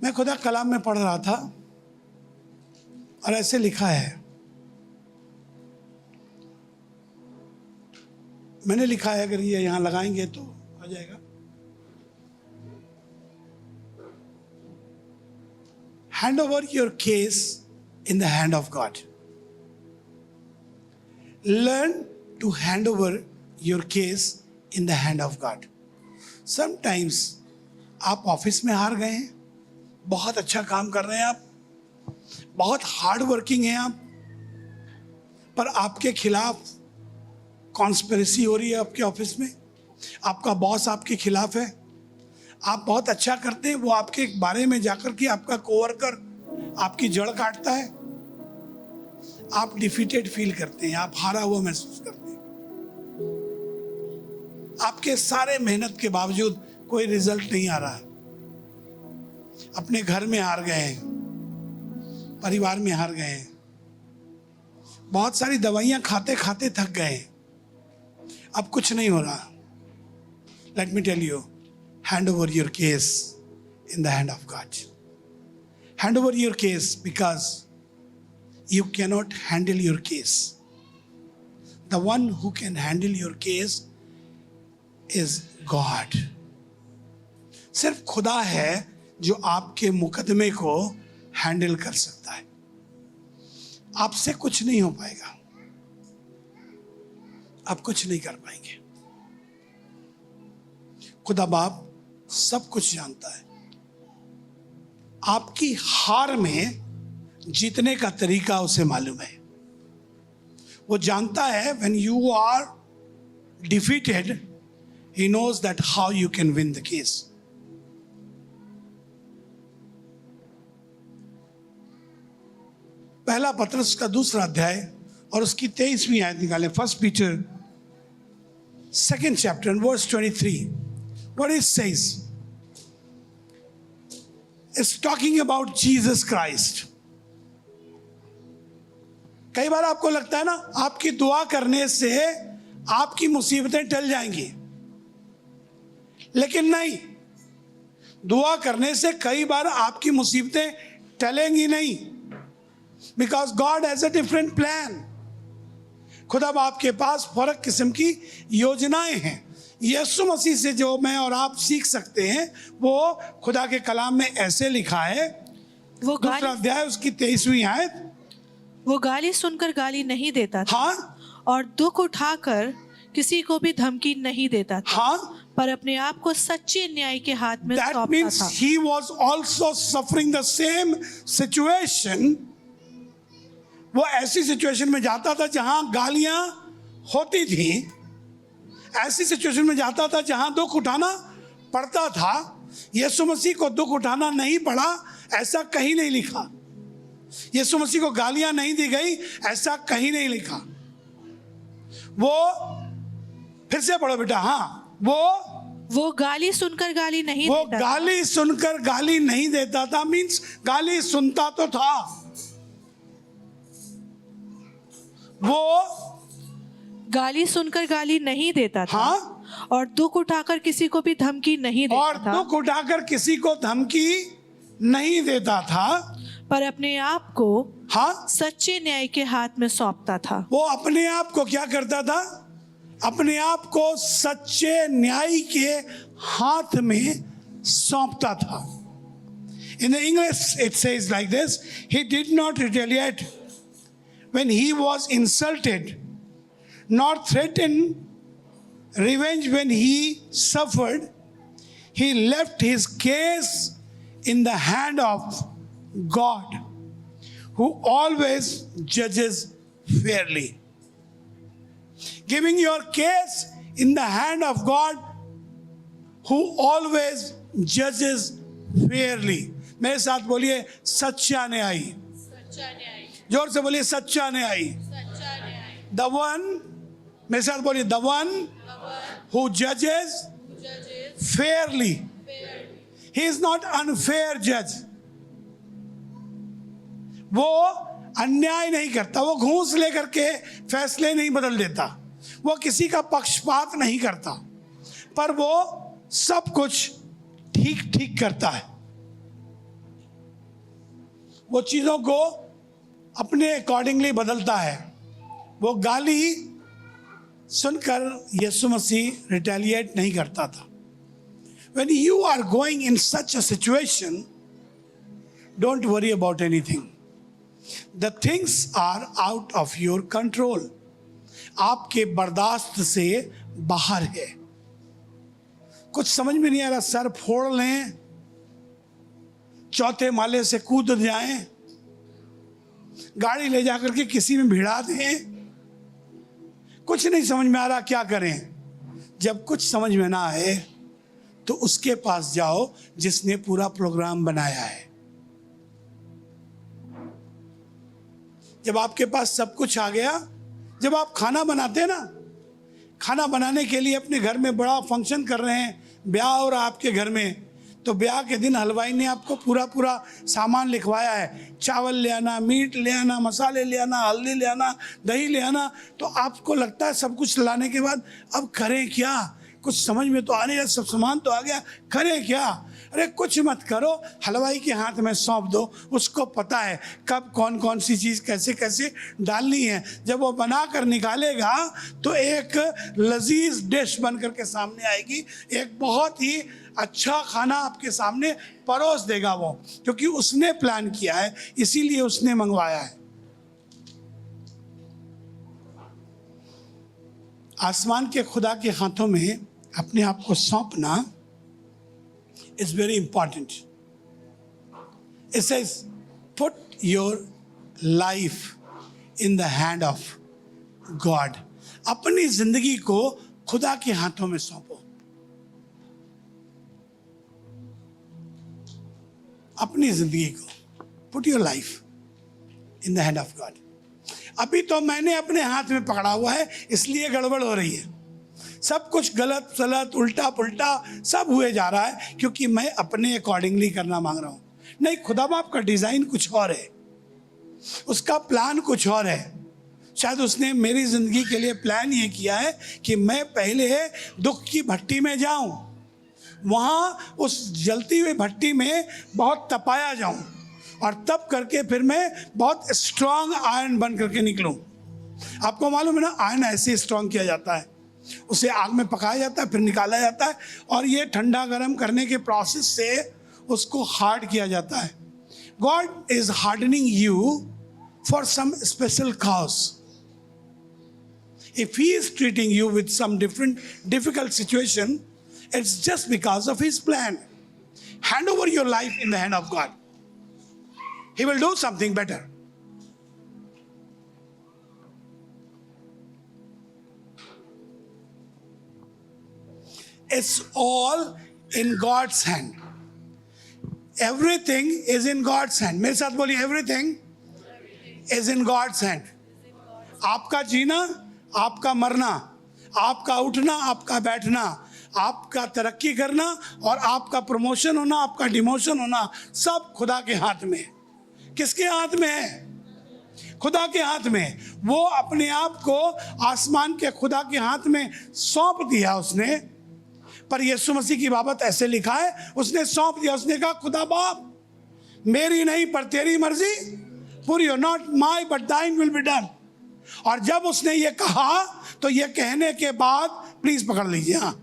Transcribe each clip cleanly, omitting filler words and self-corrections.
मैं खुदा कलाम में पढ़ रहा था और ऐसे लिखा है, मैंने लिखा है, अगर ये यहां लगाएंगे तो आ जाएगा। Hand over your case in the hand of God. Learn to hand over your case in the hand of God. Sometimes आप ऑफिस में हार गए हैं, बहुत अच्छा काम कर रहे हैं आप, बहुत हार्ड वर्किंग हैं आप, पर आपके खिलाफ कॉन्स्पिरेसी हो रही है आपके ऑफिस में, आपका बॉस आपके खिलाफ है, आप बहुत अच्छा करते हैं, वो आपके बारे में जाकर के आपका कोवर्कर आपकी जड़ काटता है, आप डिफीटेड फील करते हैं, आप हारा हुआ महसूस करते हैं। आपके सारे मेहनत के बावजूद कोई रिजल्ट नहीं आ रहा, अपने घर में हार गए हैं, परिवार में हार गए हैं, बहुत सारी दवाइयां खाते खाते थक गए, अब कुछ नहीं हो रहा। Let me tell you, hand over your case in the hand of God. Hand over your case because you cannot handle your case. The one who can handle your case is God. सिर्फ खुदा है जो आपके मुकदमे को handle कर सकता है, आपसे कुछ नहीं हो पाएगा, आप कुछ नहीं कर पाएंगे। खुदा बाप सब कुछ जानता है। आपकी हार में जीतने का तरीका उसे मालूम है। वो जानता है when you are defeated, he knows that how you can win the case. पहला पत्रस का दूसरा अध्याय और उसकी 23वीं आयत निकालें। First Peter second chapter and verse 23. What it says? It's talking about Jesus Christ. कई बार आपको लगता है ना, आपकी दुआ करने से आपकी मुसीबतें टल जाएंगी, लेकिन नहीं, दुआ करने से कई बार आपकी मुसीबतें टलेंगी नहीं, because God has a different plan. खुदा बाप के पास फर्क किस्म की योजनाएं हैं। यीशु मसीह से जो मैं और आप सीख सकते हैं वो खुदा के कलाम में ऐसे लिखा है, वो दूसरा अध्याय उसकी 23वीं आयत। वो गाली सुनकर गाली नहीं देता था, हाँ, और दुख उठाकर किसी को भी धमकी नहीं देता था, हाँ, पर अपने आप को सच्चे न्याय के हाथ में That सौंपता means था। he was also suffering the same situation. वो ऐसी सिचुएशन में जाता था जहां गालियां होती थी, ऐसी सिचुएशन में जाता था जहां दुख उठाना पड़ता था। यीशु मसीह को दुख उठाना नहीं पड़ा, ऐसा कहीं नहीं लिखा। यीशु मसीह को गालियां नहीं दी गई, ऐसा कहीं नहीं लिखा। वो फिर से पढ़ो बेटा। हाँ, वो गाली सुनकर गाली नहीं वो देता गाली सुनकर गाली नहीं देता था, मीन्स गाली सुनता तो था। वो गाली सुनकर गाली नहीं देता था, हाँ, और दुख उठाकर किसी को भी धमकी नहीं और देता था, दुख उठाकर किसी को धमकी नहीं देता था, पर अपने आप को हाँ, सच्चे न्याय के हाथ में सौंपता था। वो अपने आप को क्या करता था? अपने आप को सच्चे न्याय के हाथ में सौंपता था। In the English it says like this, he did not retaliate when he was insulted, nor threaten revenge when he suffered. He left his case in the hand of God, who always judges fairly. Giving your case in the hand of God, who always judges fairly. मेरे साथ बोलिए सच्चा न्याय। जोर से बोलिए सच्चा न्याय। The one, मेरे साथ बोलिए the one who judges fairly. He is not unfair judge. वो अन्याय नहीं करता, वो घूस लेकर के फैसले नहीं बदल देता, वो किसी का पक्षपात नहीं करता, पर वो सब कुछ ठीक ठीक करता है। वो चीज़ों को अपने अकॉर्डिंगली बदलता है। वो गाली सुनकर यीशु मसीह रिटेलिएट नहीं करता था। When you are going in such a situation, don't worry about anything. The things are out of your control. आपके बर्दाश्त से बाहर है। कुछ समझ में नहीं आ रहा, सर फोड़ लें, चौथे माले से कूद जाएं, गाड़ी ले जाकर के किसी में भिड़ा दें, कुछ नहीं समझ में आ रहा क्या करें। जब कुछ समझ में ना आए तो उसके पास जाओ जिसने पूरा प्रोग्राम बनाया है। जब आपके पास सब कुछ आ गया, जब आप खाना बनाते हैं ना, खाना बनाने के लिए अपने घर में बड़ा फंक्शन कर रहे हैं, ब्याह हो रहा है आपके घर में, तो ब्याह के दिन हलवाई ने आपको पूरा सामान लिखवाया है, चावल ले आना, मीट ले आना, मसाले ले आना, हल्दी ले आना, दही ले आना। तो आपको लगता है सब कुछ लाने के बाद अब करें क्या, कुछ समझ में तो आ नहीं रहा, सब सामान तो आ गया, करें क्या। अरे कुछ मत करो, हलवाई के हाथ में सौंप दो, उसको पता है कब कौन कौन सी चीज़ कैसे कैसे डालनी है। जब वो बना कर निकालेगा तो एक लजीज डिश बन करके सामने आएगी, एक बहुत ही अच्छा खाना आपके सामने परोस देगा वो, क्योंकि उसने प्लान किया है, इसीलिए उसने मंगवाया है। आसमान के खुदा के हाथों में अपने आप को सौंपना is very important. It says, put your life in the hand of God. अपनी जिंदगी को खुदा के हाथों में सौंपो। अपनी जिंदगी को put your life in the hand of God. अभी तो मैंने अपने हाथ में पकड़ा हुआ है, इसलिए गड़बड़ हो रही है, सब कुछ गलत सलत उल्टा पुल्टा सब हुए जा रहा है, क्योंकि मैं अपने अकॉर्डिंगली करना मांग रहा हूं। नहीं, खुदा बाप का डिजाइन कुछ और है, उसका प्लान कुछ और है। शायद उसने मेरी जिंदगी के लिए प्लान ये किया है कि मैं पहले दुख की भट्टी में जाऊं, वहां उस जलती हुई भट्टी में बहुत तपाया जाऊं, और तब करके फिर मैं बहुत स्ट्रांग आयरन बन करके निकलूं। आपको मालूम है ना, आयरन ऐसे स्ट्रांग किया जाता है, उसे आग में पकाया जाता है, फिर निकाला जाता है, और ये ठंडा गर्म करने के प्रोसेस से उसको हार्ड किया जाता है। God is hardening you for some special cause. If he is treating you with some different difficult situation, it's just because of his plan. Hand over your life in the hand of God, he will do something better. It's all in God's hand. Everything is in God's hand. मेरे साथ बोलिए, everything is in God's hand. आपका जीना, आपका मरना, आपका उठना, आपका बैठना, आपका तरक्की करना और आपका प्रमोशन होना, आपका डिमोशन होना, सब खुदा के हाथ में। किसके हाथ में है? खुदा के हाथ में। वो अपने आप को आसमान के खुदा के हाथ में सौंप दिया उसने। पर यीशु मसीह की बाबत ऐसे लिखा है, उसने सौंप दिया, उसने कहा खुदा बाप, मेरी नहीं पर तेरी मर्जी पूरी हो, नॉट माई बट दाइन विल बी डन। और जब उसने ये कहा तो ये कहने के बाद, प्लीज पकड़ लीजिए, हाँ,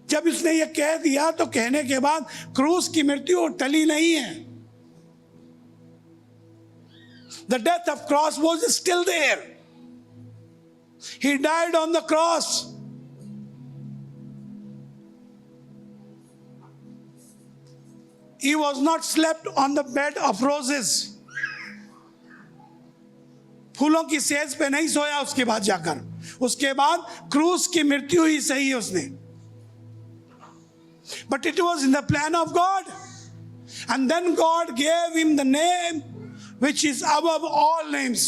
जब उसने ये कह दिया तो कहने के बाद क्रूस की मृत्यु टली नहीं है। The death of cross was still there. He died on the cross. He was not slept on the bed of roses. फूलों की सेज पे नहीं सोया उसके बाद जाकर, उसके बाद क्रूस की मृत्यु ही सही है उसने। But it was in the plan of God. And then God gave him the name which is above all names.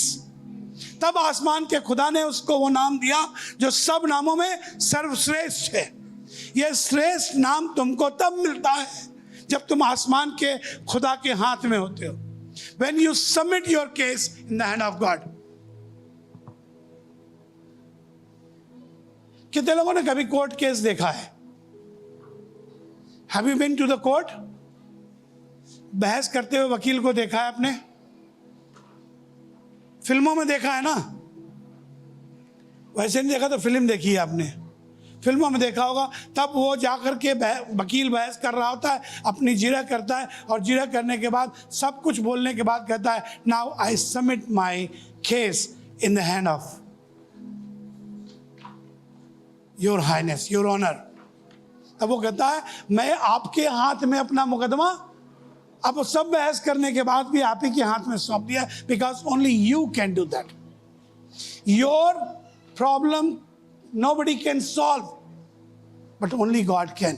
तब आसमान के खुदा ने उसको वो नाम दिया जो सब नामों में सर्वश्रेष्ठ है। यह श्रेष्ठ नाम तुमको तब मिलता है जब तुम आसमान के खुदा के हाथ में होते हो। When you submit your case in the hand of God. कितने लोगों ने कभी कोर्ट केस देखा है? Have you been to the court? बहस करते हुए वकील को देखा है आपने? फिल्मों में देखा है ना? वैसे नहीं देखा तो फिल्म देखी है आपने, फिल्मों में देखा होगा। तब वो जाकर के वकील बहस कर रहा होता है, अपनी जिरह करता है, और जिरह करने के बाद सब कुछ बोलने के बाद कहता है, now I submit my case in the hand of your highness, your honour. तब वो कहता है, मैं आपके हाथ में अपना मुकदमा, अब सब बहस करने के बाद भी आप ही के हाथ में सौंप दिया, because only you can do that. Your problem nobody can solve, but only God can.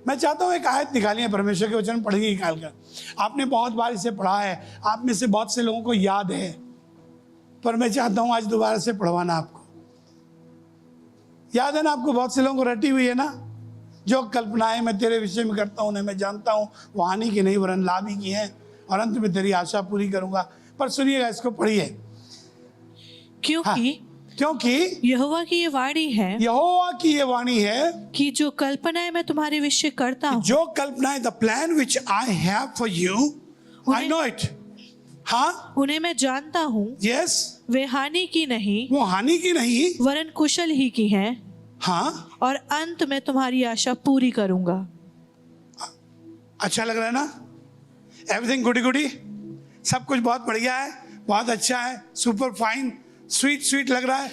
मैं चाहता हूं एक आयत निकालिए, परमेश्वर के वचन पढ़िए निकाल कर। आपने बहुत बार इसे पढ़ा है, आप में से बहुत से लोगों को याद है, पर मैं चाहता हूं आज दोबारा से पढ़वाना आपको। याद है ना आपको? बहुत से लोगों को रटी हुई है ना, जो कल्पनाएं मैं तेरे विषय में करता हूं उन्हें मैं जानता हूं, वो हानि की नहीं वरन लाभ ही की हैं, और अंत में तेरी आशा पूरी करूंगा। पर सुनिएगा, इसको पढ़िए। क्योंकि यहोवा की ये वाणी है, यहोवा की ये वाणी है कि जो कल्पनाएं मैं तुम्हारे विषय करता हूँ, जो कल्पनाएं, the plan which I have for you, I know it. हाँ, उन्हें मैं जानता हूँ। यस, वे हानि की नहीं, वो हानि की नहीं वरन कुशल ही की हैं। हाँ, और अंत में तुम्हारी आशा पूरी करूंगा। अच्छा लग रहा है ना? एवरीथिंग गुडी गुडी, सब कुछ बहुत बढ़िया है, बहुत अच्छा है, सुपर फाइन, स्वीट स्वीट लग रहा है।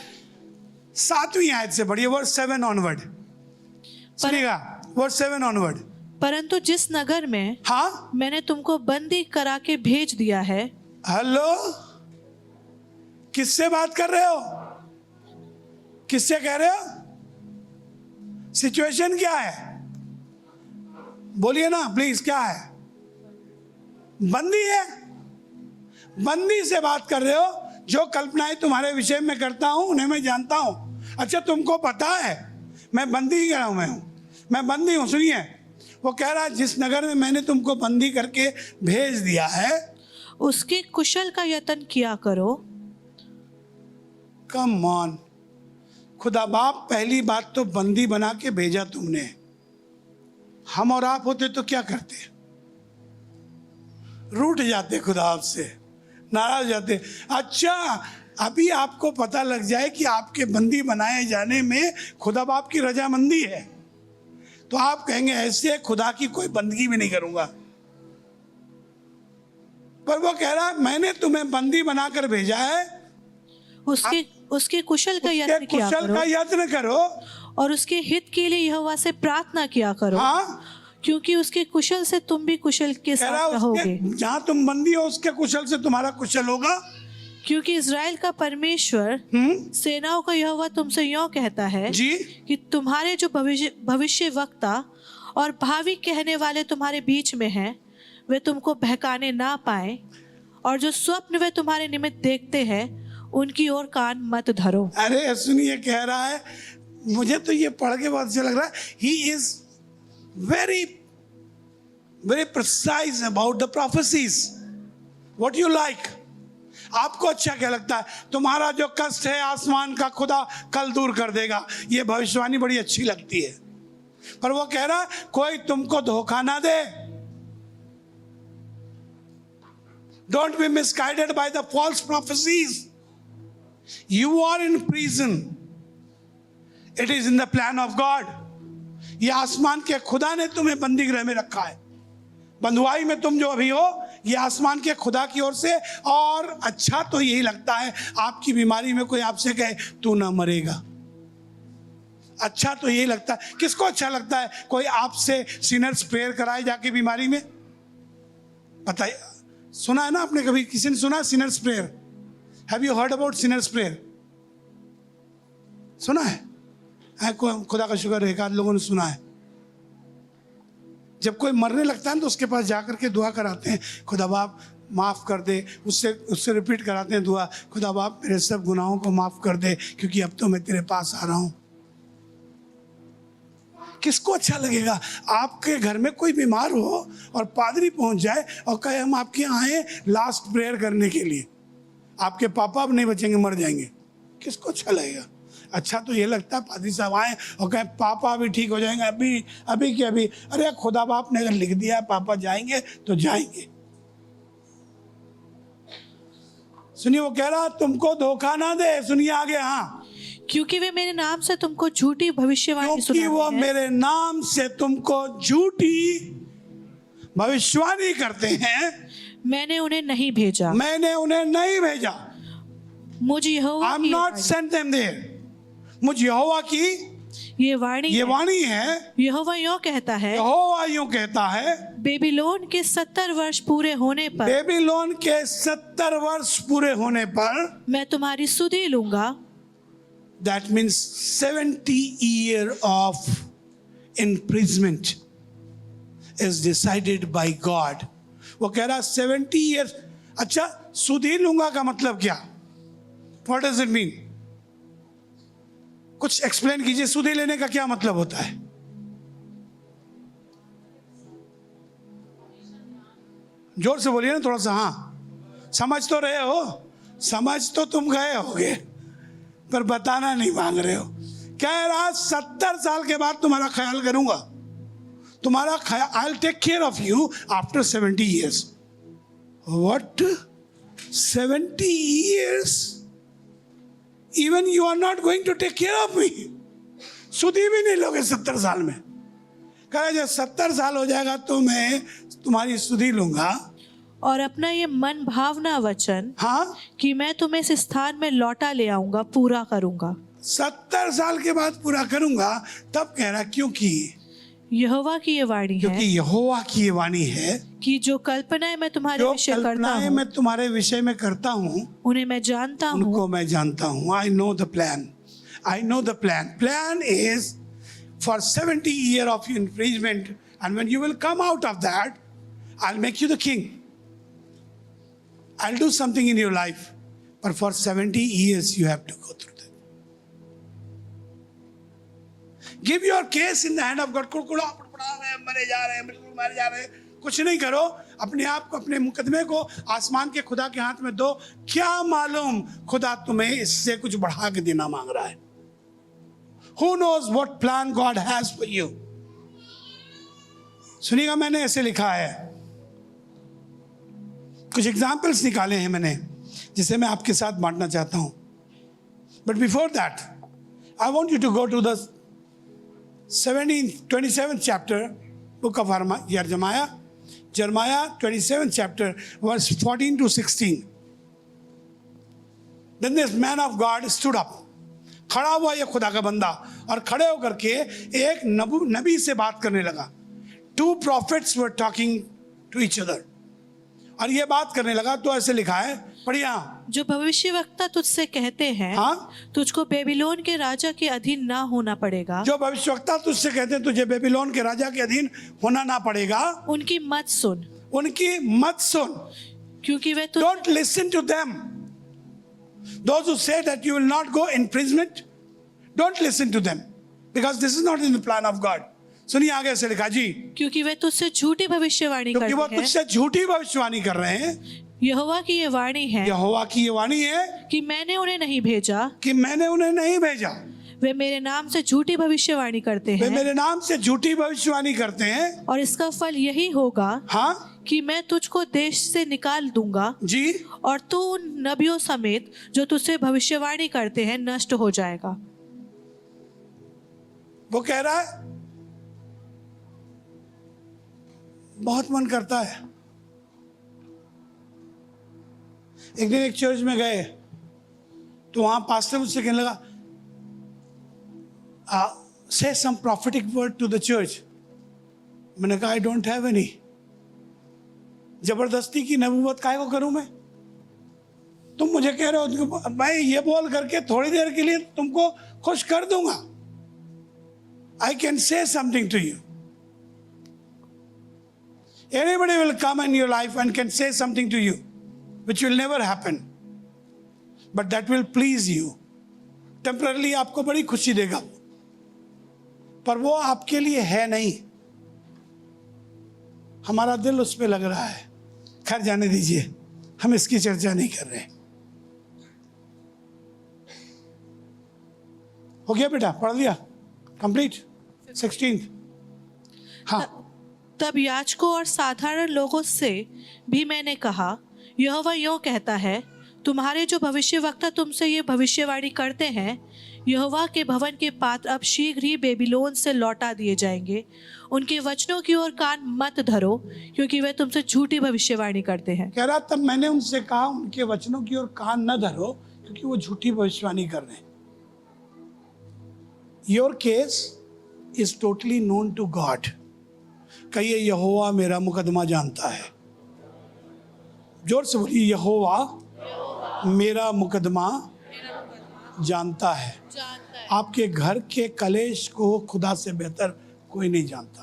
7वीं आयत से बढ़िए, वर्स 7 ऑनवर्ड सुनिएगा, वर्स 7 ऑनवर्ड। परंतु जिस नगर में हाँ, मैंने तुमको बंदी करा के भेज दिया है। हेलो, किससे बात कर रहे हो? किससे कह रहे हो? सिचुएशन क्या है? बोलिए ना प्लीज, क्या है? बंदी है, बंदी से बात कर रहे हो। जो कल्पनाएं तुम्हारे विषय में करता हूं उन्हें मैं जानता हूं। अच्छा, तुमको पता है मैं बंदी ही हूं, मैं बंदी हूं। सुनिए, वो कह रहा है जिस नगर में मैंने तुमको बंदी करके भेज दिया है, उसके कुशल का यत्न किया करो। कम ऑन, खुदा बाप पहली बात तो बंदी बना के भेजा तुमने। हम और आप होते तो क्या करते? रूठ जाते खुदा आपसे, नाराज जाते। अच्छा, अभी आपको पता लग जाए कि आपके बंदी बनाए जाने में खुदा बाप की रजामंदी है, तो आप कहेंगे ऐसे खुदा की कोई बंदगी भी नहीं करूंगा। पर वो कह रहा है मैंने तुम्हें बंदी बनाकर भेजा है, उसके कुशल का यत्न किया करो, कुशल का यत्न करो, और उसके हित के लिए यहोवा से प्रार्थना किया करो। हाँ, क्योंकि उसके कुशल से तुम भी कुशल के साथ रहोगे। जहां तुम बंदी हो उसके कुशल से तुम्हारा कुशल होगा। क्योंकि इज़राइल का परमेश्वर सेनाओं का यहोवा तुमसे यूं कहता है जी, कि तुम्हारे जो भविष्य वक्ता और भावी कहने वाले तुम्हारे बीच में हैं, वे तुमको बहकाने ना पाए, और जो स्वप्न वे तुम्हारे निमित्त देखते हैं उनकी ओर कान मत धरो। अरे सुनिए, कह रहा है, मुझे तो ये पढ़ के बहुत अच्छा लग रहा है। He is very precise about the prophecies. What you like? आपको अच्छा क्या लगता है? तुम्हारा जो कष्ट है आसमान का खुदा कल दूर कर देगा, ये भविष्यवाणी बड़ी अच्छी लगती है। पर वो कह रहा है कोई तुमको धोखा ना दे। Don't be misguided by the false prophecies. You are in prison. It is in the plan of God. ये आसमान के खुदा ने तुम्हें बंदी गृह में रखा है। बंधुआई में तुम जो अभी हो, ये आसमान के खुदा की ओर से। और अच्छा तो यही लगता है आपकी बीमारी में कोई आपसे कहे तू ना मरेगा। अच्छा तो यही लगता है। किसको अच्छा लगता है कोई आपसे सिनर्स प्रेयर कराए जाके बीमारी में? बताइए, सुना है ना आपने कभी? किसी ने सुना Sinners prayer? Have you heard about Sinners prayer? सुना है? खुदा का शुक्र है एक आध लोगों ने सुना है। जब कोई मरने लगता है तो उसके पास जाकर के दुआ कराते हैं, खुदा बाप माफ़ कर दे। उससे रिपीट कराते हैं दुआ, खुदा बाप मेरे सब गुनाहों को माफ़ कर दे, क्योंकि अब तो मैं तेरे पास आ रहा हूँ। किसको अच्छा लगेगा आपके घर में कोई बीमार हो और पादरी पहुंच जाए और कहे हम आपके यहाँ आए लास्ट प्रेयर करने के लिए, आपके पापा अब नहीं बचेंगे, मर जाएंगे? किसको अच्छा लगेगा? अच्छा तो ये लगता है पादरी साहब आए और कहें पापा भी ठीक हो जाएंगे अभी अभी के अभी। अरे खुदा बाप ने अगर लिख दिया पापा जाएंगे तो जाएंगे। सुनिए वो कह रहा तुमको धोखा ना दे। सुनिए आगे, हाँ, क्योंकि वे मेरे नाम से तुमको झूठी भविष्यवाणी क्योंकि वो सुनाते हैं। मेरे नाम से तुमको झूठी भविष्यवाणी करते हैं, मैंने उन्हें नहीं भेजा। मैंने उन्हें नहीं भेजा। मुझ यहोवा आई एम की नॉट सेंट देम देयर। मुझ यहोवा की ये वाणी ये है। वाणी है। यहोवा यूं कहता है, यहोवा यूं कहता है, बेबीलोन के 70 वर्ष पूरे होने पर बेबीलोन के 70 वर्ष पूरे होने पर, मैं तुम्हारी सुधि लूंगा। that means 70 year of imprisonment is decided by God. वो कह रहा 70 years। अच्छा, सुधि लूंगा का मतलब क्या? What does it mean? कुछ एक्सप्लेन कीजिए, सुधि लेने का क्या मतलब होता है? जोर से बोलिए ना थोड़ा सा। हाँ, समझ तो रहे हो, समझ तो तुम गए होगे पर बताना नहीं मांग रहे हो। कह रहा 70 साल के बाद तुम्हारा ख्याल करूंगा, तुम्हारा ख्याल, I will take care of you after 70 years। What 70 years? Even you are not going to take care of me. सुधि भी नहीं लोगे 70 साल में। कह रहा जब 70 साल हो जाएगा तो मैं तुम्हारी सुधि लूंगा। और अपना ये मन भावना वचन, हाँ, कि मैं तुम्हें इस स्थान में लौटा ले आऊंगा, पूरा करूंगा। 70 साल के बाद पूरा करूंगा। तब कह रहा क्योंकि यहोवा की ये वाणी क्योंकि है यहोवा की ये वाणी है कि जो कल्पनाएं मैं तुम्हारे जो विषय करता कल्पनाएं हूँ मैं तुम्हारे विषय में करता हूँ उन्हें मैं जानता हूँ। उनको मैं जानता हूँ। I know the plan, I know the plan. Plan is for 70 years of imprisonment, and when you will come out of that, I'll make you the king. I'll do something in your life, but for 70 years you have to go through that. Give your case in the hand of God. कुड़कुड़ा पड़पड़ा रहे हैं, मरे जा रहे हैं, बिल्कुल मरे जा रहे हैं, कुछ नहीं करो। अपने आप को, अपने मुकदमे को आसमान के खुदा के हाथ में दो। क्या मालूम खुदा तुम्हें इससे कुछ बढ़ा के देना मांग रहा है। Who knows what plan God has for you? सुनिएगा, मैंने ऐसे लिखा है, कुछ एग्जाम्पल्स निकाले हैं मैंने जिसे मैं आपके साथ बांटना चाहता हूं। But before that I want you to go to the 27th chapter book of Jeremiah 27th chapter verse 14 to 16. Then this man of God stood up. खड़ा हुआ ये खुदा का बंदा, और खड़े होकर के एक नबी से बात करने लगा। 2 prophets were talking to each other. और ये बात करने लगा तो ऐसे लिखा है, पढ़िए। जो भविष्यवक्ता तुझसे कहते हैं, हाँ, तुझको बेबीलोन के राजा के अधीन ना होना पड़ेगा। जो भविष्यवक्ता तुझसे कहते हैं तुझे बेबीलोन के राजा के अधीन होना ना पड़ेगा, उनकी मत सुन, उनकी मत सुन। क्योंकि वे तो Don't listen to them. Those who say that you will not go imprisonment, don't listen to them, because this is not in the plan of God. सुनिए आगे से लिखा जी, क्योंकि वे तुझसे झूठी भविष्यवाणी क्योंकि वो करते हैं। तुझसे झूठी भविष्यवाणी कर रहे हैं। यहोवा की ये वाणी है यहोवा की ये वाणी है कि मैंने उन्हें नहीं भेजा। कि मैंने उन्हें नहीं भेजा। वे मेरे नाम से झूठी भविष्यवाणी करते वे हैं, मेरे नाम से झूठी भविष्यवाणी करते हैं। और इसका फल यही होगा हाँ कि मैं तुझको देश से निकाल दूंगा, जी, और तू उन नबियों समेत जो तुझसे भविष्यवाणी करते हैं नष्ट हो जाएगा। वो कह रहा है बहुत मन करता है। एक दिन एक चर्च में गए तो वहां पास्टर मुझसे कहने लगा, say some prophetic word to the church. मैंने कहा आई डोंट हैव एनी। जबरदस्ती की नबूवत काहे को करूं मैं? तुम मुझे कह रहे हो मैं ये बोल करके थोड़ी देर के लिए तुमको खुश कर दूंगा। I can say something to you. Anybody will come in your life and can say something to you which will never happen, but that will please you. Temporarily आपको बड़ी खुशी देगा, पर वो आपके लिए है नहीं। हमारा दिल उस पे लग रहा है। खैर जाने दीजिए, हम इसकी चर्चा नहीं कर रहे। हो गया बेटा, पढ़ लिया, कंप्लीट 16। हाँ, तब याजकों और साधारण लोगों से भी मैंने कहा, यहोवा यूं कहता है, तुम्हारे जो भविष्यवक्ता तुमसे ये भविष्यवाणी करते हैं, यहोवा के भवन के पात्र अब शीघ्र ही बेबीलोन से लौटा दिए जाएंगे। उनके वचनों की ओर कान मत धरो, क्योंकि वे तुमसे झूठी भविष्यवाणी करते हैं। कह रहा तब मैंने उनसे कहा उनके वचनों की ओर कान न धरो, क्योंकि वो झूठी भविष्यवाणी कर रहे हैं। Your case is totally known to God. कहिए, यहोवा मेरा मुकदमा जानता है। जोर से बोलिए, यहोवा मेरा मुकदमा जानता है। आपके घर के कलेश को खुदा से बेहतर कोई नहीं जानता।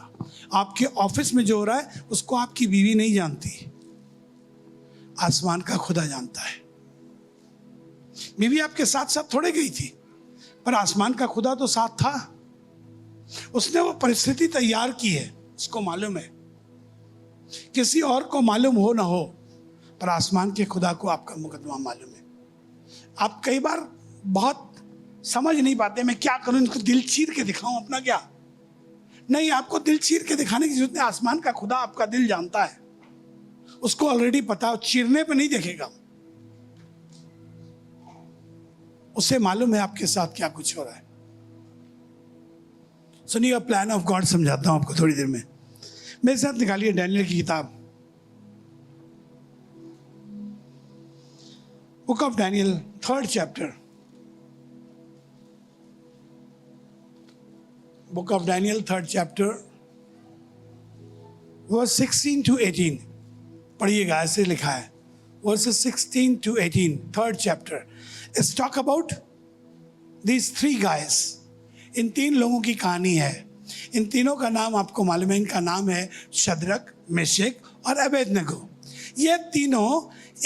आपके ऑफिस में जो हो रहा है उसको आपकी बीवी नहीं जानती, आसमान का खुदा जानता है। बीवी आपके साथ साथ थोड़े गई थी, पर आसमान का खुदा तो साथ था। उसने वो परिस्थिति तैयार की है, उसको मालूम है। किसी और को मालूम हो ना हो, पर आसमान के खुदा को आपका मुकदमा मालूम है। आप कई बार बहुत समझ नहीं पाते, मैं क्या करूं, इनको दिल चीर के दिखाऊं अपना क्या? नहीं, आपको दिल चीर के दिखाने की जरूरत नहीं। आसमान का खुदा आपका दिल जानता है, उसको ऑलरेडी पता है। चीरने पे नहीं देखेगा, उसे मालूम है आपके साथ क्या कुछ हो रहा है। सुनिए, प्लान ऑफ गॉड समझाता हूं आपको थोड़ी देर में। मेरे साथ निकालिए डैनियल की किताब, book of Daniel, 3rd chapter. Book of Daniel 3rd chapter, verse 16 to 18 पढ़िएगा। ऐसे लिखा है, verses 16 to 18, 3rd chapter. It's talk about these 3 guys। इन 3 लोगों की कहानी है। इन तीनों का नाम आपको मालूम है। इनका नाम है शद्रक, मेशक और अबेदनगो। ये तीनों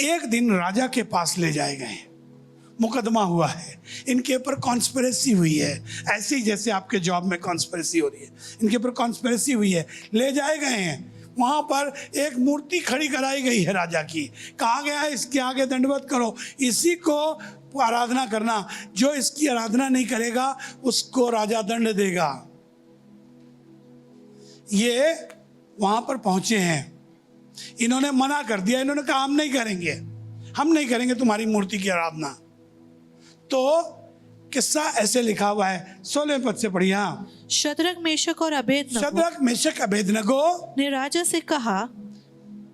एक दिन राजा के पास ले जाए गए। मुकदमा हुआ है, इनके ऊपर कॉन्स्पिरेसी हुई है, ऐसे ही जैसे आपके जॉब में कॉन्स्पिरेसी हो रही है। इनके ऊपर कॉन्स्पिरेसी हुई है, ले जाए गए हैं। वहाँ पर एक मूर्ति खड़ी कराई गई है राजा की। कहा गया है, इसके आगे दंडवत करो, इसी को आराधना करना। जो इसकी आराधना नहीं करेगा उसको राजा दंड देगा। ये वहाँ पर पहुँचे हैं, इन्होंने मना कर दिया। इन्होंने कहा, हम नहीं करेंगे, हम नहीं करेंगे तुम्हारी मूर्ति की आराधना। तो किस्सा ऐसे लिखा हुआ है, 16वें पद से पढ़िए। शद्रक, मेशक और अबेदनगो शद्रक, मेशक, अबेदनगो ने राजा से कहा,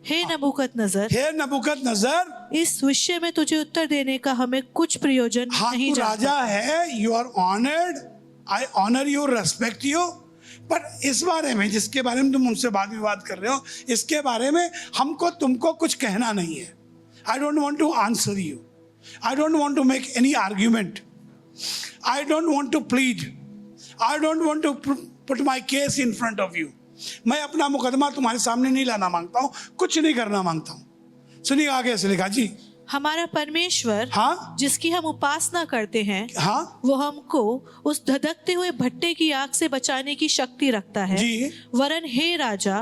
हे नबूकदनेस्सर, हे नबूकदनेस्सर, इस विषय में तुझे उत्तर देने का हमें कुछ प्रयोजन नहीं। तू राजा है, you are honoured, I honour you, respect you, पर इस बारे में जिसके बारे में तुम मुझसे वाद विवाद कर रहे हो, इसके बारे में हमको तुमको कुछ कहना नहीं है। I don't want to answer you, I don't want to make any argument, I don't want to plead, I don't want to put my case in front of you. मैं अपना मुकदमा तुम्हारे सामने नहीं लाना मांगता हूँ, कुछ नहीं करना मांगता हूँ। सुनिए आगे से लिखा जी। हमारा परमेश्वर, हाँ, जिसकी हम उपासना करते हैं, हाँ, वो हमको उस धधकते हुए भट्टे की आग से बचाने की शक्ति रखता है जी, वरन हे राजा,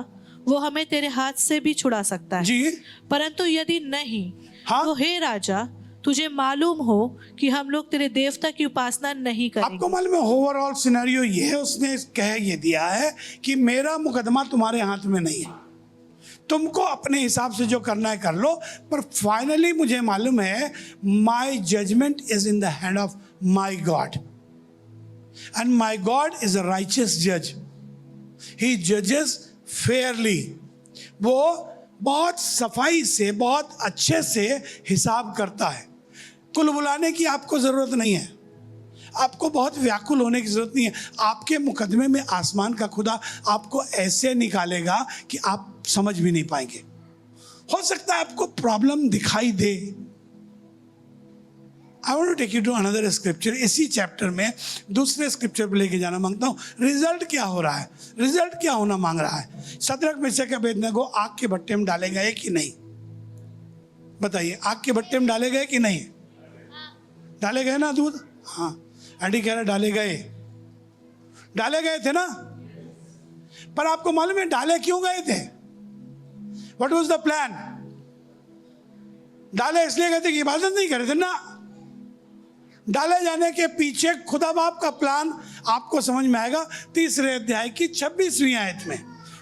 वो हमें तेरे हाथ से भी छुड़ा सकता है जी, परंतु यदि नहीं, हाँ, तो हे राजा, तुझे मालूम हो कि हम लोग तेरे देवता की उपासना नहीं करेंगे। आपको मालूम है ओवरऑल सिनेरियो ये है, उसने कह ये दिया है कि मेरा मुकदमा तुम्हारे हाथ में नहीं है, तुमको अपने हिसाब से जो करना है कर लो, पर फाइनली मुझे मालूम है माई judgement is in the hand of my God, and my God is a righteous जज, ही जजेस फेयरली। वो बहुत सफाई से, बहुत अच्छे से हिसाब करता है। कुल बुलाने की आपको ज़रूरत नहीं है, आपको बहुत व्याकुल होने की ज़रूरत नहीं है। आपके मुकदमे में आसमान का खुदा आपको ऐसे निकालेगा कि आप समझ भी नहीं पाएंगे। हो सकता है आपको प्रॉब्लम दिखाई दे। I want to take you to another scripture. इसी चैप्टर में दूसरे स्क्रिप्चर पर लेके जाना मांगता हूँ। रिजल्ट क्या हो रहा है, रिजल्ट क्या होना मांग रहा है। शद्रक, मेशक, अबेदनगो आग के भट्टे में डाले गए कि नहीं? बताइए, आग के भट्टे में डाले गए कि नहीं? डाले गए ना दूध? हाँ, एंडी कह रहा डाले गए, डाले गए थे ना। पर आपको मालूम है डाले क्यों गए थे? What was the plan? डाले इसलिए गए थे कि इबादत नहीं करे थे ना, डाले जाने के पीछे खुदा बाप का प्लान आपको समझ में आएगा 3 अध्याय की 26वीं आयत में।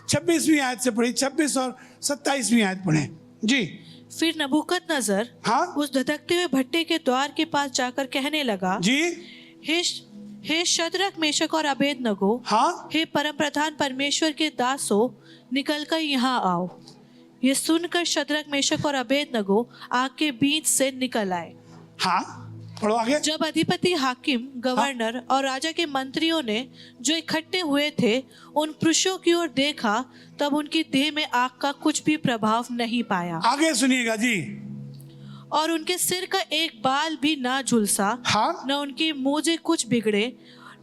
26वीं आयत से पढ़ी, 26 और 27वीं आयत पढ़े जी। फिर नबूकदनजर हाँ उस धधकते हुए भट्टे के द्वार के पास जाकर कहने लगा, जी। हे शद्रक, मेशक और अबेदनगो, हाँ हे परम प्रधान परमेश्वर के दासों, निकलकर यहाँ आओ। ये सुनकर शद्रक, मेशक और अबेदनगो आग के बीच से निकल आए। हाँ पढ़ो आगे। जब अधिपति, हाकिम, गवर्नर और राजा के मंत्रियों ने जो इकट्ठे हुए थे उन पुरुषों की ओर देखा, तब उनकी देह में आग का कुछ भी प्रभाव नहीं पाया आगे सुनिएगा जी। और उनके सिर का एक बाल भी ना झुलसा, हाँ न उनके मोजे कुछ बिगड़े,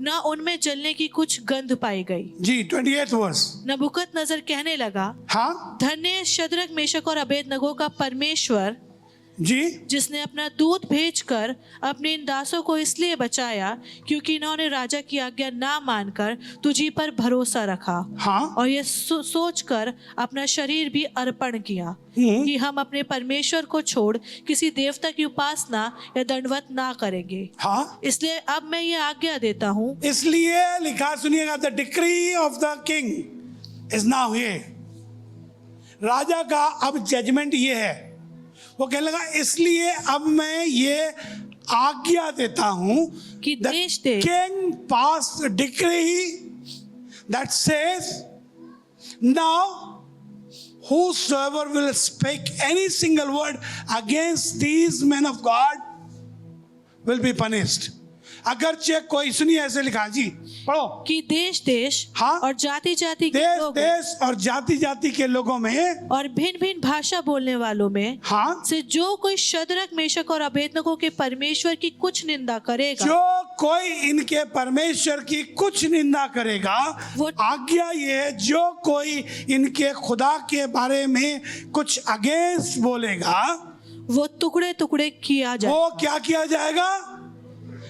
न उनमें जलने की कुछ गंध पाई गई जी। 28 वर्ष। नबूकदनजर कहने लगा, हाँ धन्य शद्रक, मेशक और अबेदनगो का परमेश्वर, जी। जिसने अपना दूत भेजकर अपने इन दासों को इसलिए बचाया क्योंकि इन्होंने राजा की आज्ञा ना मानकर तुझी पर भरोसा रखा हाँ और ये सोचकर अपना शरीर भी अर्पण किया कि हम अपने परमेश्वर को छोड़ किसी देवता की उपासना या दंडवत ना करेंगे। हाँ इसलिए अब मैं ये आज्ञा देता हूँ। इसलिए लिखा, सुनिएगा, the decree of the king is now here. राजा का अब जजमेंट ये है, वो कहने लगा इसलिए अब मैं ये आज्ञा देता हूं कि देश देश king pass decree that says now whosoever will speak any single word against these men of God will be punished। अगरचे कोई, सुनिए ऐसे लिखा जी, पढ़ो, कि देश देश हाँ? और जाति जाति के देश लोगों देश और जाति जाति के लोगों में और भिन्न भिन्न भाषा बोलने वालों में हाँ से जो कोई शद्रक, मेशक और अबेदनगो के परमेश्वर की कुछ निंदा करेगा, जो कोई इनके परमेश्वर की कुछ निंदा करेगा, वो आज्ञा ये है, जो कोई इनके खुदा के बारे में कुछ अगेंस्ट बोलेगा वो टुकड़े टुकड़े किया जाए। वो क्या किया जाएगा?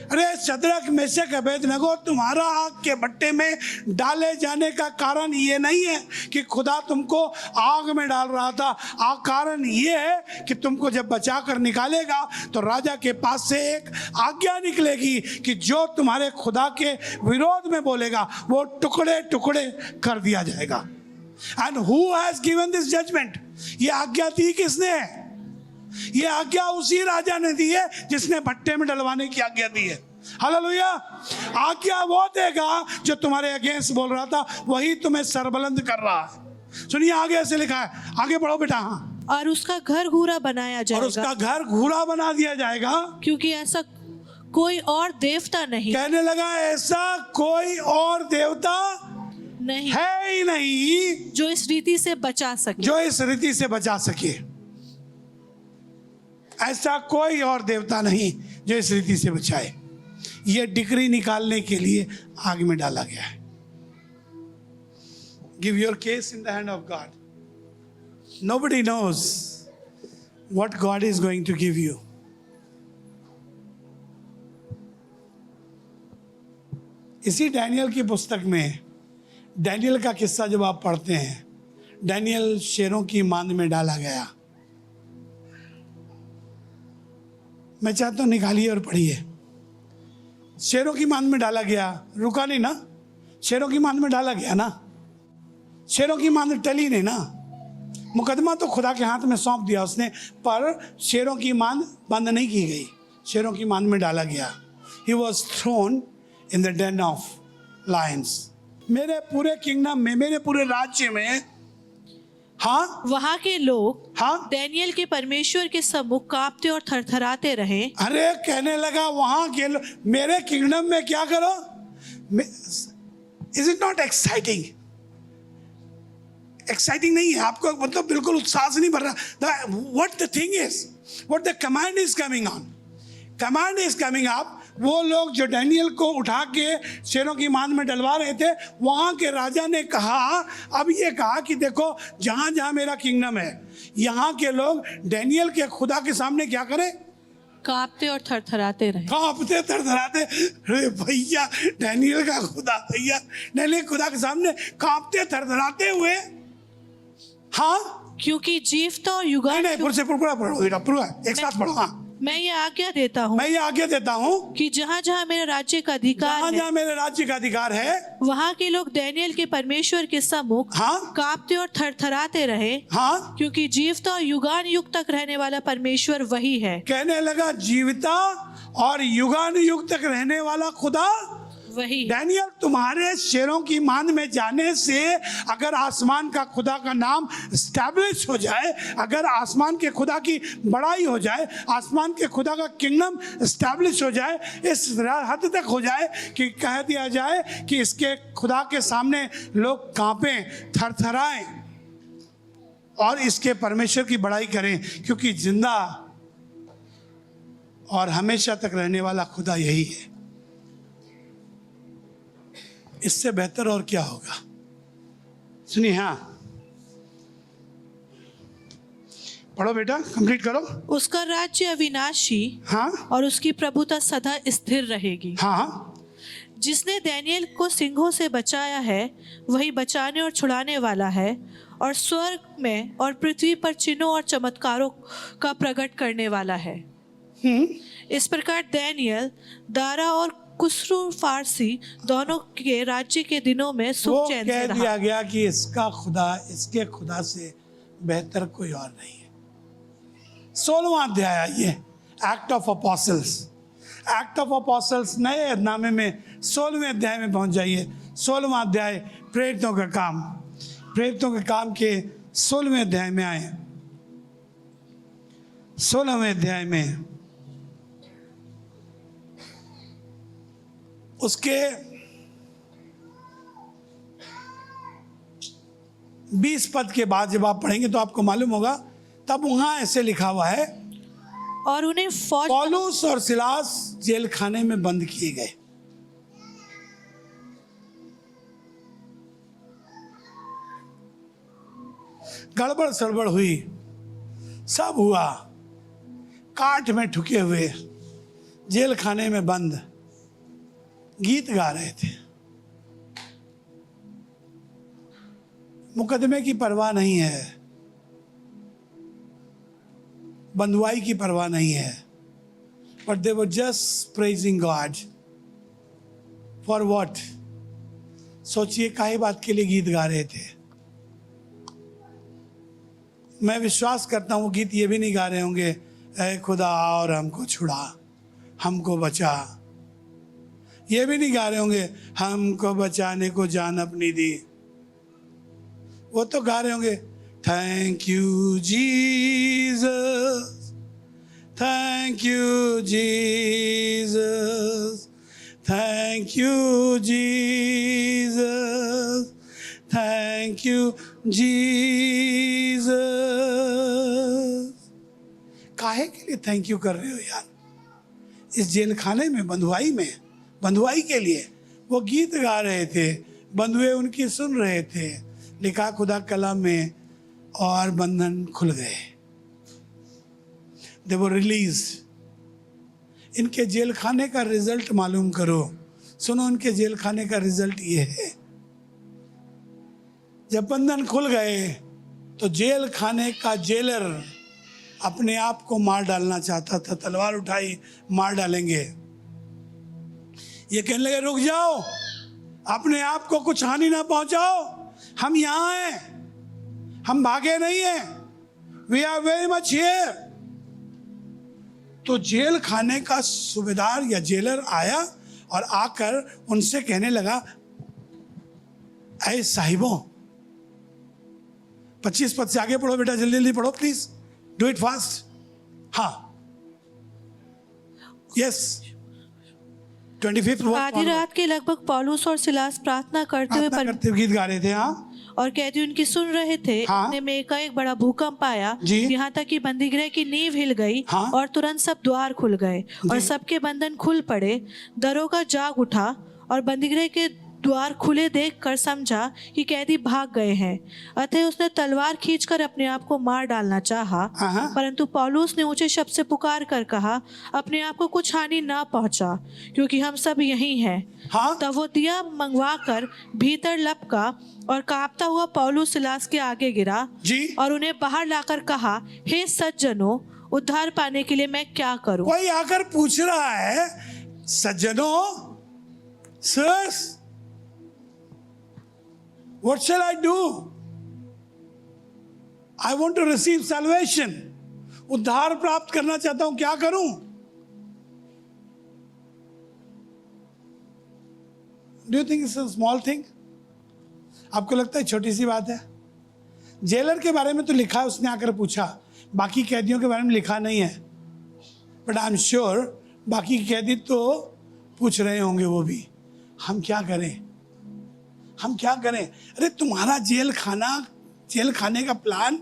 अरे शद्रक, मेशक, अबेदनगो, तुम्हारा आग के भट्टे में डाले जाने का कारण ये नहीं है कि खुदा तुमको आग में डाल रहा था। कारण ये है कि तुमको जब बचा कर निकालेगा तो राजा के पास से एक आज्ञा निकलेगी कि जो तुम्हारे खुदा के विरोध में बोलेगा वो टुकड़े टुकड़े कर दिया जाएगा। And who has given this judgement? ये आज्ञा दी किसने है? ये आज्ञा उसी राजा ने दी है जिसने भट्टे में डलवाने की आज्ञा दी है। हालेलुया। आज्ञा वो देगा जो तुम्हारे अगेंस्ट बोल रहा था, वही तुम्हें सरबुलंद कर रहा है। सुनिए आगे ऐसे लिखा है, आगे बढ़ो बेटा। हाँ, और उसका घर घूरा बनाया और जाएगा, उसका घर घूरा बना दिया जाएगा, क्योंकि ऐसा कोई और देवता नहीं। कहने लगा ऐसा कोई और देवता नहीं है ही नहीं जो इस रीति से बचा सके, जो इस रीति से बचा सके। ऐसा कोई और देवता नहीं जो इस रीति से बचाए। ये डिक्री निकालने के लिए आग में डाला गया है। Give your case in the hand of God. Nobody knows what God is going to give you. इसी डैनियल की पुस्तक में डैनियल का किस्सा जब आप पढ़ते हैं, डैनियल शेरों की मांद में डाला गया। मैं चाहता हूं निकालिए और पढ़िए। शेरों की मांद में डाला गया, रुका नहीं ना? शेरों की मांद में डाला गया ना? शेरों की मांद टली नहीं ना? मुकदमा तो खुदा के हाथ में सौंप दिया उसने, पर शेरों की मांद बंद नहीं की गई, शेरों की मांद में डाला गया। He was thrown in the Dane of Lions. मेरे पूरे किंगडम में, मेरे पूरे राज्य में, हाँ, वहां के लोग हाँ, डैनियल के परमेश्वर के सम्मुख कांपते और थरथराते रहे। अरे कहने लगा वहां के लोग मेरे किंगडम में क्या करो? Is it not exciting? Exciting नहीं है आपको? मतलब बिल्कुल उत्साह से नहीं भर रहा। What the thing is, what the command is coming on, command is coming up. वो लोग जो डैनियल को उठा के शेरों की मांद में डलवा रहे थे, वहाँ के राजा ने कहा, अब ये कहा कि देखो जहाँ जहाँ मेरा किंगडम है, यहाँ के लोग डैनियल के खुदा के सामने क्या करें? कांपते और थरथराते रहे। कांपते थरथराते। अरे भैया, डैनियल का खुदा, भैया डैनियल के खुदा के सामने कांपते थरथराते हुए, हाँ, क्योंकि जीवता और युगान नहीं पूरा पूरा पढ़ो बेटा, पूरा एक साथ पढ़ो। हाँ, मैं ये आज्ञा देता हूँ मैं ये आज्ञा देता हूँ कि जहाँ जहाँ मेरे राज्य का अधिकार जहाँ है, जहाँ मेरे राज्य का अधिकार है, वहाँ के लोग दानियेल के परमेश्वर के सम्मुख हाँ कांपते और थरथराते रहे, हाँ, क्योंकि जीवता और युगान युग तक रहने वाला परमेश्वर वही है। कहने लगा जीविता और युगानुयुग तक रहने वाला खुदा वही है। दानियल, तुम्हारे शेरों की मान में जाने से अगर आसमान का खुदा का नाम स्टैब्लिश हो जाए, अगर आसमान के खुदा की बड़ाई हो जाए, आसमान के खुदा का किंगडम स्टैब्लिश हो जाए, इस हद तक हो जाए कि कह दिया जाए कि इसके खुदा के सामने लोग कांपें, थरथराएं और इसके परमेश्वर की बड़ाई करें, क्योंकि जिंदा और हमेशा तक रहने वाला खुदा यही है। इससे बेहतर और क्या होगा? सुनिए, हाँ पढ़ो बेटा, कंप्लीट करो। उसका राज्य अविनाशी हाँ और उसकी प्रभुता सदा स्थिर रहेगी। हाँ जिसने दानियेल को सिंहों से बचाया है, वही बचाने और छुड़ाने वाला है, और स्वर्ग में और पृथ्वी पर चिन्हों और चमत्कारों का प्रकट करने वाला है। इस प्रकार दानियेल दारा और कुस्रू फारसी दोनों के राज्य के दिनों में वो सुख चैन से कह रहा। दिया गया कि इसका खुदा, इसके खुदा से बेहतर कोई और नहीं है। 16वां अध्याय ये act of apostles, act of apostles नए अध्याय में 16वें अध्याय में पहुंच जाइए। 16वां अध्याय प्रेरितों का काम, प्रेरितों के काम के 16वें अध्याय में आए। 16वें अध्याय में उसके 20 पद के बाद जब आप पढ़ेंगे तो आपको मालूम होगा, तब वहां ऐसे लिखा हुआ है, और उन्हें फौज पौलुस और सिलास जेल खाने में बंद किए गए। गड़बड़ सड़बड़ हुई, सब हुआ, काठ में ठुके हुए, जेल खाने में बंद, गीत गा रहे थे। मुकदमे की परवाह नहीं है, बंधुआई की परवाह नहीं है, but they were just praising God for what? सोचिए काहे बात के लिए गीत गा रहे थे। मैं विश्वास करता हूँ गीत ये भी नहीं गा रहे होंगे, ऐ खुदा और हमको छुड़ा, हमको बचा। ये भी नहीं गा रहे होंगे, हमको बचाने को जान अपनी दी। वो तो गा रहे होंगे, thank you Jesus, thank you Jesus, thank you Jesus, thank you Jesus. काहे के लिए थैंक यू कर रहे हो यार? इस जेल खाने में, बंधुआई में, बंधुआई के लिए वो गीत गा रहे थे, बंधुए उनकी सुन रहे थे, लिखा खुदा कलाम में, और बंधन खुल गए। दे वर रिलीज। इनके जेल खाने का रिजल्ट मालूम करो। सुनो, इनके जेल खाने का रिजल्ट ये है, जब बंधन खुल गए तो जेल खाने का जेलर अपने आप को मार डालना चाहता था, तलवार उठाई मार डालेंगे। ये कहने लगे, रुक जाओ, अपने आप को कुछ हानि ना पहुंचाओ, हम यहां हैं, हम भागे नहीं हैं, we are very much here. तो जेल खाने का सूबेदार या जेलर आया और आकर उनसे कहने लगा, ऐ साहिबों, 25 पद से आगे पढ़ो बेटा, जल्दी जल्दी पढ़ो प्लीज, डू इट फास्ट। हाँ, यस, 25 आधी रात के लगभग पौलुस और सिलास प्रार्थना करते हुए गीत गा रहे थे। हाँ, और कैदी उनकी सुन रहे थे। हाँ? इतने में एकाएक बड़ा भूकंप आया, जी। यहाँ तक कि बंदीगृह की नींव हिल गई। हाँ? और तुरंत सब द्वार खुल गए और सबके बंधन खुल पड़े। दरोगा जाग उठा और बंदीगृह के द्वार खुले देखकर समझा कि कैदी भाग गए हैं, अतः उसने तलवार खींचकर अपने आप को मार डालना चाहा। हाँ? परंतु पौलुस ने ऊंचे शब्द से पुकार कर कहा, अपने आप को कुछ हानि ना पहुंचा, क्योंकि हम सब यही हैं। हाँ? तब वो दिया मंगवाकर भीतर लपका और कांपता हुआ पौलुस सिलास के आगे गिरा जी। और उन्हें बाहर लाकर कहा, हे सज्जनों, उद्धार पाने के लिए मैं क्या करूं? कोई आकर पूछ रहा है, सज्जनों, sirs, what shall I do? I want to receive salvation. उद्धार प्राप्त करना चाहता हूं, क्या करूं? Do you think it's a small thing? आपको लगता है छोटी सी बात है? जेलर के बारे में तो लिखा है, उसने आकर पूछा, बाकी कैदियों के बारे में लिखा नहीं है। बट आई एम श्योर बाकी कैदी तो पूछ रहे होंगे वो भी, हम क्या करें, हम क्या करें? अरे तुम्हारा जेल खाने का प्लान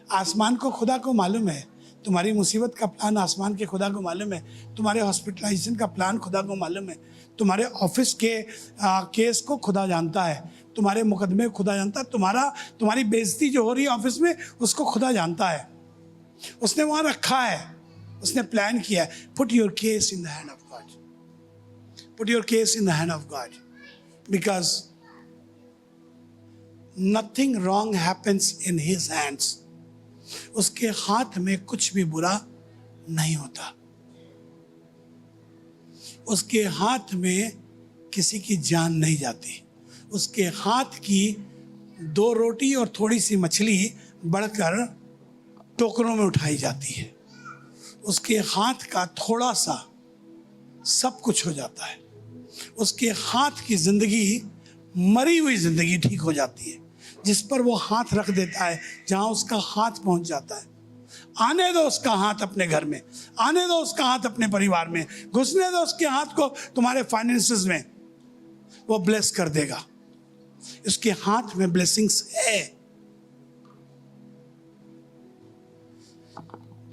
आसमान को खुदा को मालूम है, तुम्हारी मुसीबत का प्लान आसमान के खुदा को मालूम है, तुम्हारे हॉस्पिटलाइजेशन का प्लान खुदा को मालूम है, तुम्हारे ऑफिस के केस को खुदा जानता है, तुम्हारे मुकदमे को खुदा जानता है, तुम्हारी बेइज्जती जो हो रही है ऑफिस में उसको खुदा जानता है, उसने वहाँ रखा है, उसने प्लान किया है। Put your case in the hand of God, put your case in the hand of God, because nothing wrong happens in his hands. उसके हाथ में कुछ भी बुरा नहीं होता, उसके हाथ में किसी की जान नहीं जाती, उसके हाथ की 2 रोटी और थोड़ी सी मछली बढ़कर टोकरों में उठाई जाती है, उसके हाथ का थोड़ा सा सब कुछ हो जाता है, उसके हाथ की जिंदगी मरी हुई जिंदगी ठीक हो जाती है, जिस पर वो हाथ रख देता है, जहां उसका हाथ पहुंच जाता है। आने दो उसका हाथ अपने घर में, आने दो उसका हाथ अपने परिवार में, घुसने दो उसके हाथ को तुम्हारे फाइनेंसेस में, वो ब्लेस कर देगा। उसके हाथ में ब्लेसिंग्स है।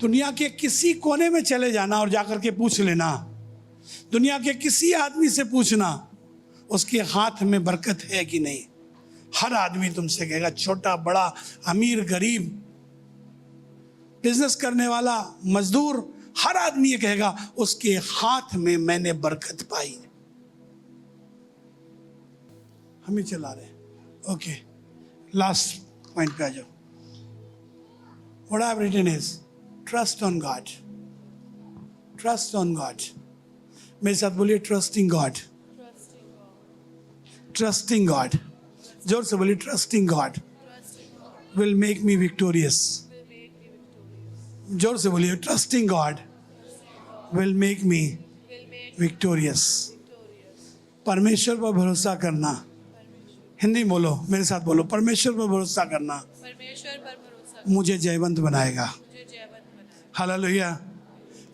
दुनिया के किसी कोने में चले जाना और जाकर के पूछ लेना, दुनिया के किसी आदमी से पूछना उसके हाथ में बरकत है कि नहीं। हर आदमी तुमसे कहेगा, छोटा बड़ा, अमीर गरीब, बिजनेस करने वाला मजदूर, हर आदमी ये कहेगा उसके हाथ में मैंने बरकत पाई। हम ही चला रहे हैं। ओके, लास्ट पॉइंट पे आ जाओ। What I have written is trust on God, trust on God. मेरे साथ बोलिए, ट्रस्टिंग गॉड, ट्रस्टिंग गॉड। जोर से बोलिए, trusting God will make me victorious. जोर से बोलिए, trusting God will make me victorious. परमेश्वर पर भरोसा करना, हिंदी बोलो मेरे साथ, बोलो, परमेश्वर पर भरोसा करना मुझे जयवंत बनाएगा। हालेलुया।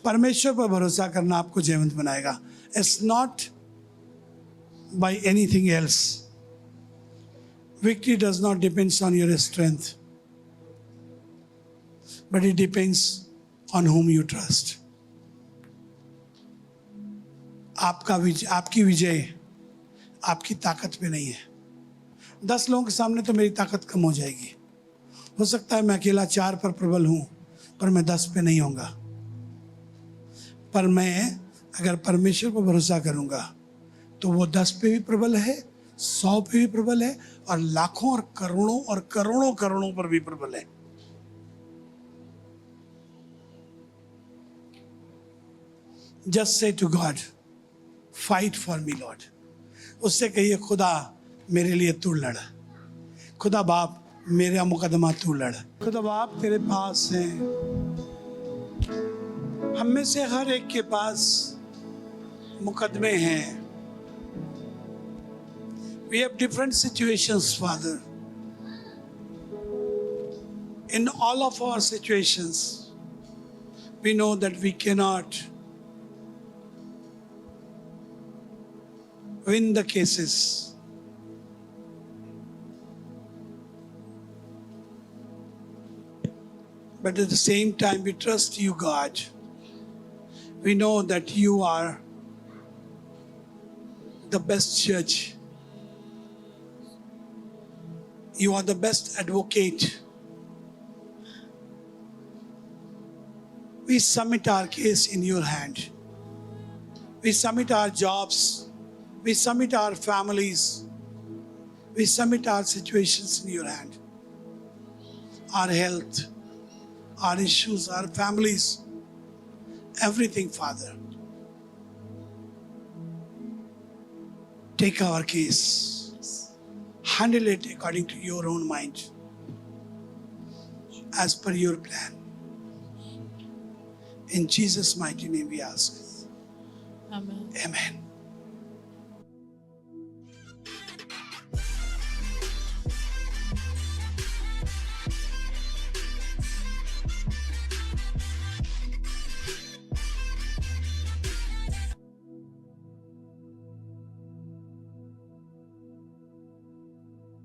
परमेश्वर पर भरोसा करना आपको जयवंत बनाएगा। It's not by anything else. Victory does not depend on your strength, but it depends on whom you trust. आपकी विजय आपकी ताकत पे नहीं है। 10 लोगों के सामने तो मेरी ताकत कम हो जाएगी। हो सकता है मैं अकेला 4 पर प्रबल हूं, पर मैं 10 पे नहीं होऊंगा। पर मैं अगर परमेश्वर पर भरोसा करूंगा तो वो 10 पे भी प्रबल है, 100 पे भी प्रबल है, और लाखों और करोड़ों करोड़ों पर भी प्रबल है। Just say to God, fight for me lord. उससे कहिए, खुदा मेरे लिए तू लड़, खुदा बाप मेरा मुकदमा तू लड़। खुदा बाप तेरे पास है, हम में से हर एक के पास मुकदमे हैं। We have different situations, Father. In all of our situations, we know that we cannot win the cases. But at the same time, we trust you, God. We know that you are the best judge. You are the best advocate. We submit our case in your hand. We submit our jobs. We submit our families. We submit our situations in your hand. Our health, our issues, our families, everything, Father. Take our case. Handle it according to your own mind. As per your plan. In Jesus' mighty name we ask. Amen. Amen.